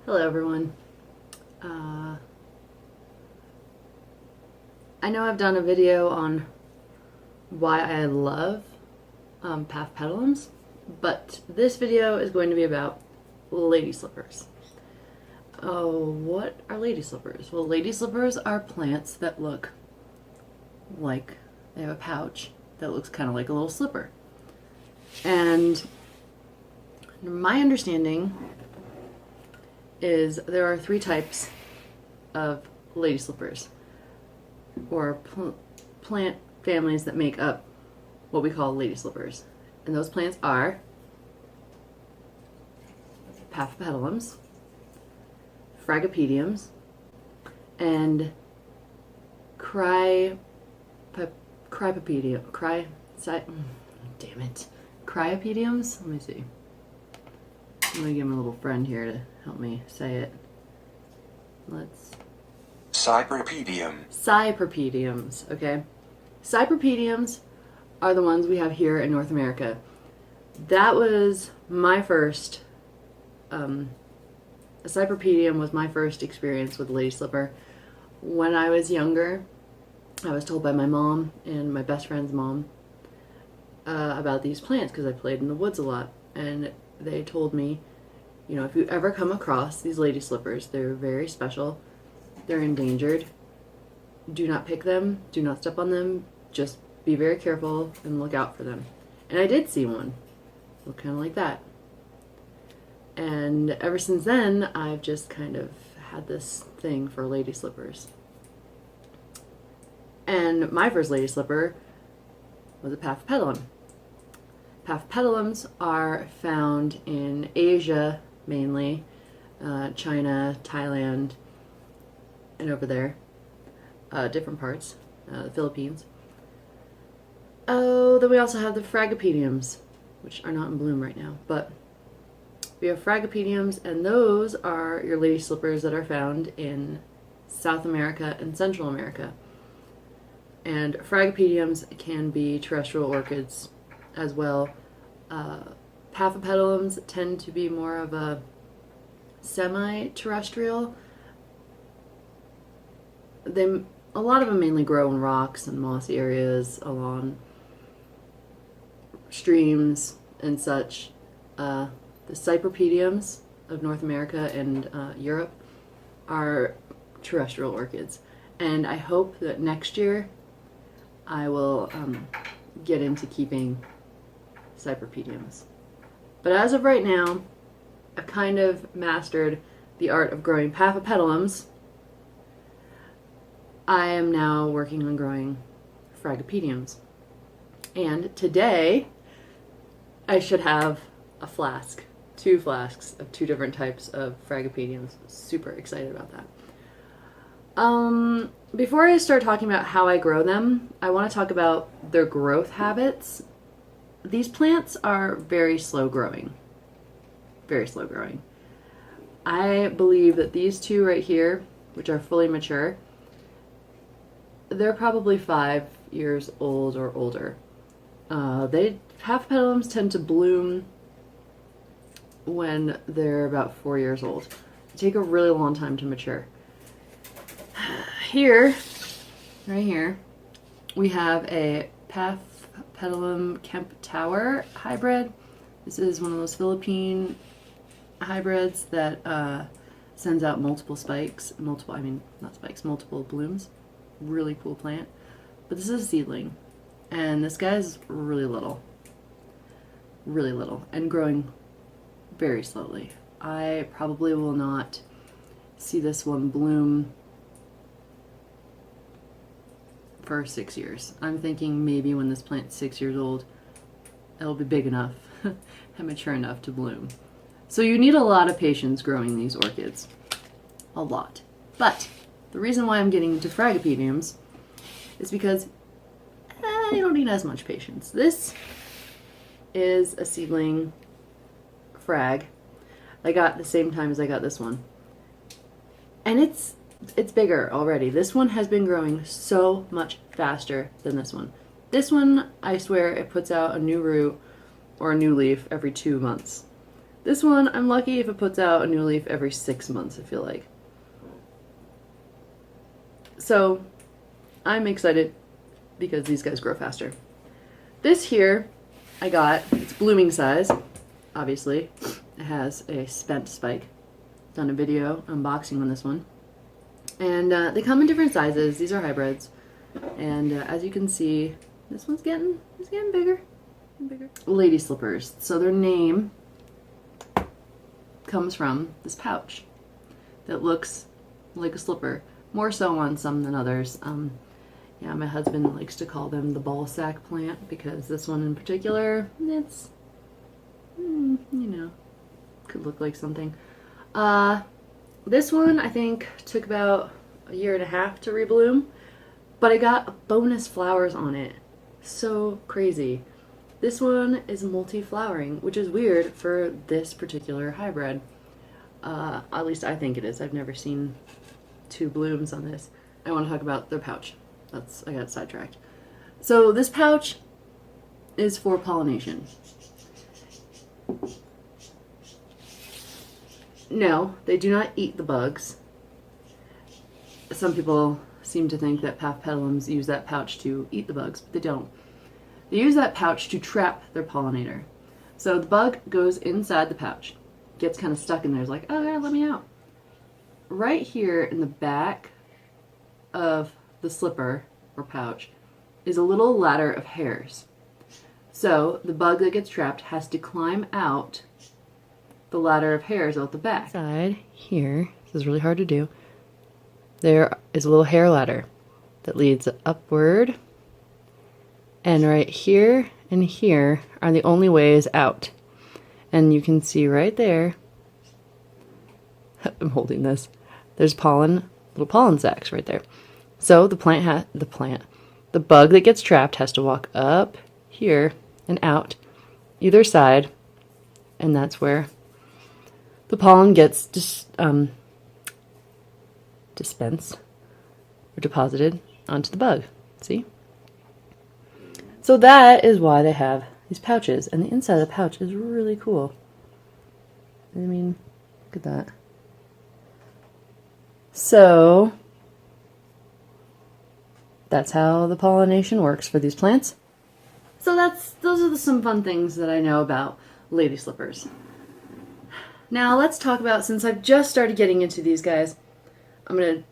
Hello everyone. I know I've done a video on why I love Path but this video is going to be about lady slippers. Oh, what are lady slippers? Well, lady slippers are plants that look like they have a pouch that looks kind of like a little slipper. And my understanding is there are three types of lady slippers, or plant families that make up what we call lady slippers. And those plants are Paphipetalums, Fragopediums, and Cryopedium. Cryopediums? Let me see. I'm gonna get my little friend here to help me say it. Cypripediums, okay? Cypripediums are the ones we have here in North America. That was my first, a Cypripedium was my first experience with lady slipper. When I was younger, I was told by my mom and my best friend's mom about these plants because I played in the woods a lot, and they told me, you know, if you ever come across these lady slippers, they're very special, they're endangered, do not pick them, do not step on them, just be very careful and look out for them. And I did see one, look kind of like that. And ever since then, I've just kind of had this thing for lady slippers. And my first lady slipper was a Paphipetalum. Paphipetalums are found in Asia mainly, China, Thailand, and over there, different parts, the Philippines. Oh, then we also have the Fragopediums, which are not in bloom right now, but we have Fragopediums, and those are your lady slippers that are found in South America and Central America. And Fragopediums can be terrestrial orchids as well. Paphipetalums tend to be more of a semi-terrestrial. A lot of them mainly grow in rocks and mossy areas along streams and such. The Cypripediums of North America and Europe are terrestrial orchids. And I hope that next year I will get into keeping Cypripediums. But as of right now, I've kind of mastered the art of growing Paphipetalums. I am now working on growing Fragopediums. And today, I should have a flask, 2 flasks of 2 different types of Fragopediums. Super excited about that. Before I start talking about how I grow them, I want to talk about their growth habits. These plants are very slow growing. Very slow growing. I believe that these 2 right here, which are fully mature, they're probably 5 years old or older. Paphipetalums tend to bloom when they're about 4 years old. They take a really long time to mature. Here, right here, we have a Paphipetalum Kemp Tower hybrid. This is one of those Philippine hybrids that sends out multiple blooms. Really cool plant. But this is a seedling, and this guy's really little, and growing very slowly. I probably will not see this one bloom for 6 years. I'm thinking maybe when this plant's 6 years old, it'll be big enough and mature enough to bloom. So you need a lot of patience growing these orchids. A lot. But the reason why I'm getting into Fragopediums is because you don't need as much patience. This is a seedling frag I got the same time as I got this one. And it's bigger already. This one has been growing so much faster than this one. This one, I swear, it puts out a new root or a new leaf every 2 months. This one, I'm lucky if it puts out a new leaf every 6 months, I feel like. So I'm excited because these guys grow faster. This here I got, it's blooming size, obviously. It has a spent spike. Done a video unboxing on this one. And they come in different sizes. These are hybrids. And as you can see, this one's getting bigger. Lady slippers. So their name comes from this pouch that looks like a slipper. More so on some than others. Yeah, my husband likes to call them the ball sack plant because this one in particular, it's, you know, could look like something. This one I think took about a year and a half to rebloom, but I got bonus flowers on it. So crazy. This one is multi-flowering, which is weird for this particular hybrid. At least I think it is. I've never seen 2 blooms on this. I want to talk about their pouch. I got sidetracked. So this pouch is for pollination. No, they do not eat the bugs. Some people seem to think that pathpetalums use that pouch to eat the bugs, but they don't. They use that pouch to trap their pollinator. So the bug goes inside the pouch, gets kind of stuck in there, is like, oh yeah, let me out. Right here in the back of the slipper or pouch is a little ladder of hairs. So the bug that gets trapped has to climb out the ladder of hairs out the back. Side here, this is really hard to do. There is a little hair ladder that leads upward, and right here and here are the only ways out. And you can see right there, I'm holding this, there's pollen, little pollen sacs right there. So the bug that gets trapped has to walk up here and out either side, and that's where the pollen gets dispensed or deposited onto the bug. See? So that is why they have these pouches, and the inside of the pouch is really cool. I mean, look at that. So that's how the pollination works for these plants. So those are some fun things that I know about lady slippers. Now let's talk about, since I've just started getting into these guys, I'm going to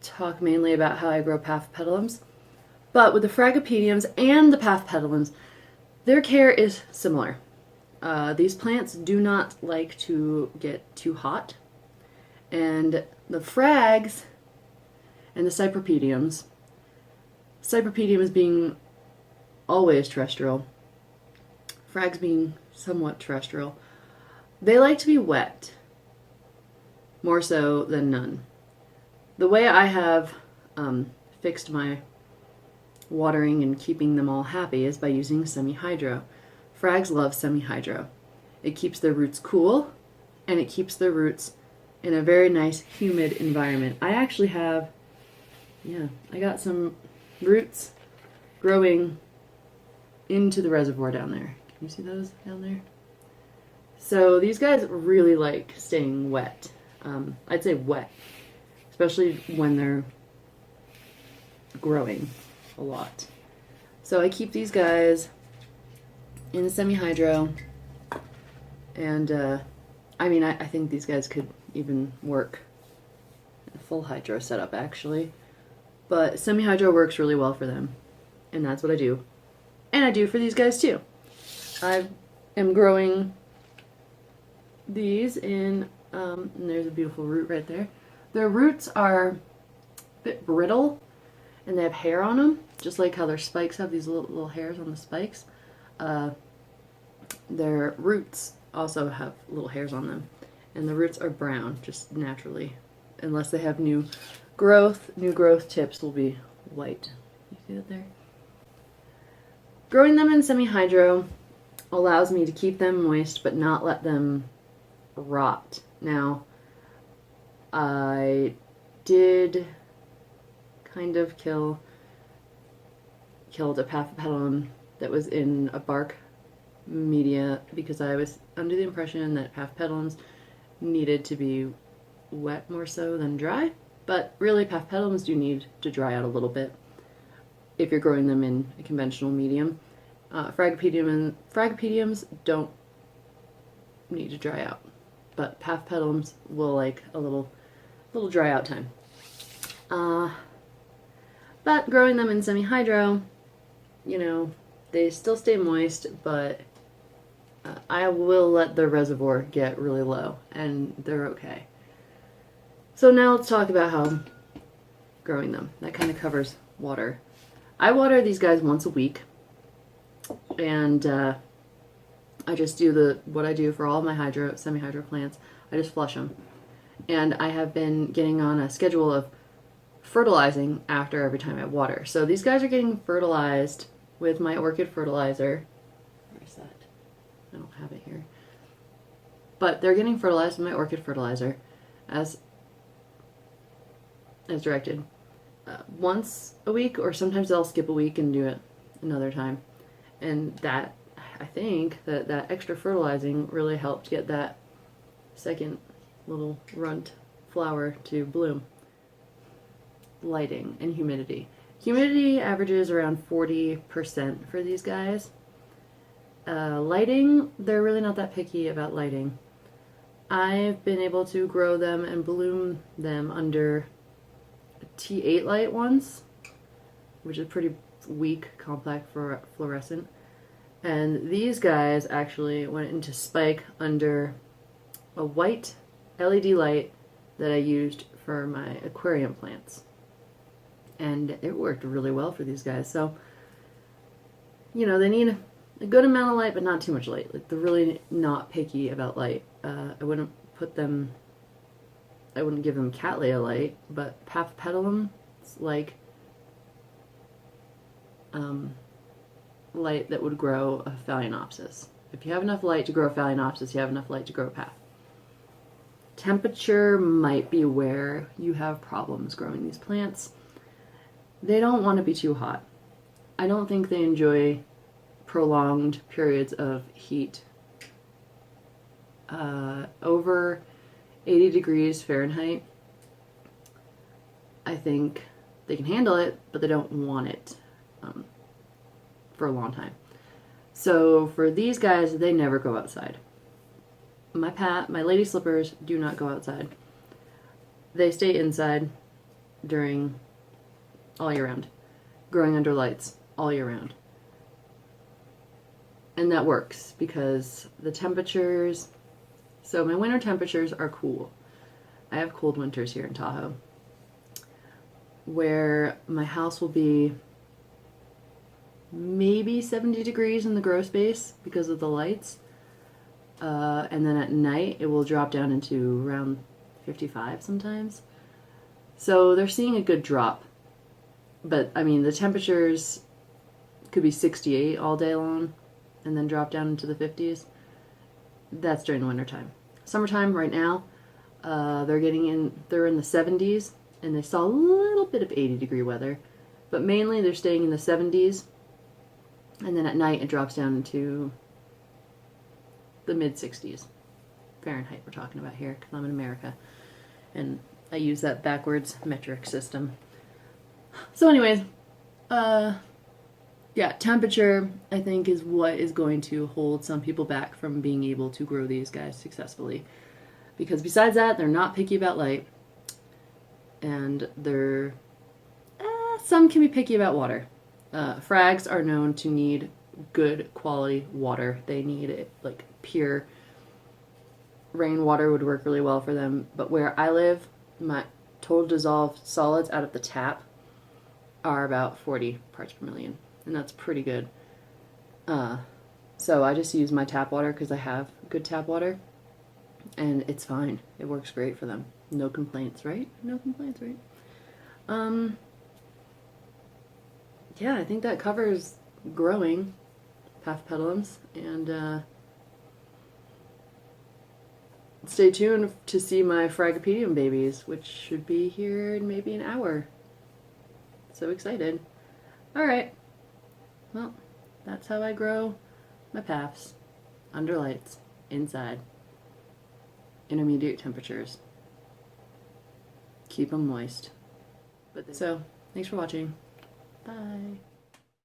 talk mainly about how I grow pathpetalums. But with the fragopediums and the pathpetalums, their care is similar. These plants do not like to get too hot. And the frags and the cypripediums, cypripediums being always terrestrial, frags being somewhat terrestrial, they like to be wet, more so than none. The way I have fixed my watering and keeping them all happy is by using semi-hydro. Frags love semi-hydro. It keeps their roots cool, and it keeps their roots in a very nice humid environment. I actually have, I got some roots growing into the reservoir down there. Can you see those down there? So these guys really like staying wet. I'd say wet, especially when they're growing a lot. So I keep these guys in semi-hydro, and I think these guys could even work in a full hydro setup actually, but semi-hydro works really well for them, and that's what I do. And I do for these guys too. I am growing these in, and there's a beautiful root right there. Their roots are a bit brittle, and they have hair on them, just like how their spikes have these little hairs on the spikes. Their roots also have little hairs on them, and the roots are brown, just naturally. Unless they have new growth tips will be white. You see that there? Growing them in semi-hydro allows me to keep them moist but not let them rot. Now, I did kind of killed a pathpetalum that was in a bark media because I was under the impression that paphpetalums needed to be wet more so than dry, but really paphpetalums do need to dry out a little bit if you're growing them in a conventional medium. Fragopediums don't need to dry out, but paphpetalums will like a little dry out time. But growing them in semi-hydro, you know, they still stay moist, but I will let the reservoir get really low, and they're okay. So now let's talk about how growing them. That kind of covers water. I water these guys once a week, and I just do what I do for all of my semi-hydro plants. I just flush them. And I have been getting on a schedule of fertilizing after every time I water. So these guys are getting fertilized with my Orchid Fertilizer. Where's that? I don't have it here. But they're getting fertilized with my Orchid Fertilizer as directed. Once a week, or sometimes they'll skip a week and do it another time. And that, I think, that extra fertilizing really helped get that second little runt flower to bloom. Lighting and humidity. Humidity averages around 40% for these guys. Lighting, they're really not that picky about lighting. I've been able to grow them and bloom them under T8 light once, which is pretty weak, compact fluorescent. And these guys actually went into spike under a white LED light that I used for my aquarium plants. And it worked really well for these guys. So, you know, they need a good amount of light, but not too much light. Like, they're really not picky about light. I wouldn't give them Cattleya light, but paphpetalum, like light that would grow a Phalaenopsis. If you have enough light to grow a Phalaenopsis, you have enough light to grow a paph. Temperature might be where you have problems growing these plants. They don't want to be too hot. I don't think they enjoy prolonged periods of heat. Over 80 degrees Fahrenheit, I think they can handle it, but they don't want it for a long time. So for these guys, they never go outside. My lady slippers do not go outside. They stay inside during all year round, growing under lights all year round. And that works because the temperatures, so my winter temperatures are cool. I have cold winters here in Tahoe, where my house will be maybe 70 degrees in the grow space because of the lights. And then at night it will drop down into around 55 sometimes. So they're seeing a good drop. But I mean, the temperatures could be 68 all day long and then drop down into the 50s. That's during the winter time. Summertime right now, they're in the 70s, and they saw a little bit of 80-degree weather, but mainly they're staying in the 70s, and then at night it drops down into the mid-60s. Fahrenheit we're talking about here, because I'm in America, and I use that backwards metric system. So anyways, yeah, temperature, I think, is what is going to hold some people back from being able to grow these guys successfully. Because besides that, they're not picky about light, and they're, some can be picky about water. Frags are known to need good quality water. They need it, like, pure rainwater would work really well for them. But where I live, my total dissolved solids out of the tap are about 40 parts per million. And that's pretty good. So I just use my tap water because I have good tap water. And it's fine. It works great for them. No complaints, right? No complaints, right? Yeah, I think that covers growing paphpetalums. And stay tuned to see my Fragopedium babies, which should be here in maybe an hour. So excited. Alright. Well, that's how I grow my paphs. under lights, inside, intermediate temperatures. Keep them moist. So, thanks for watching. Bye.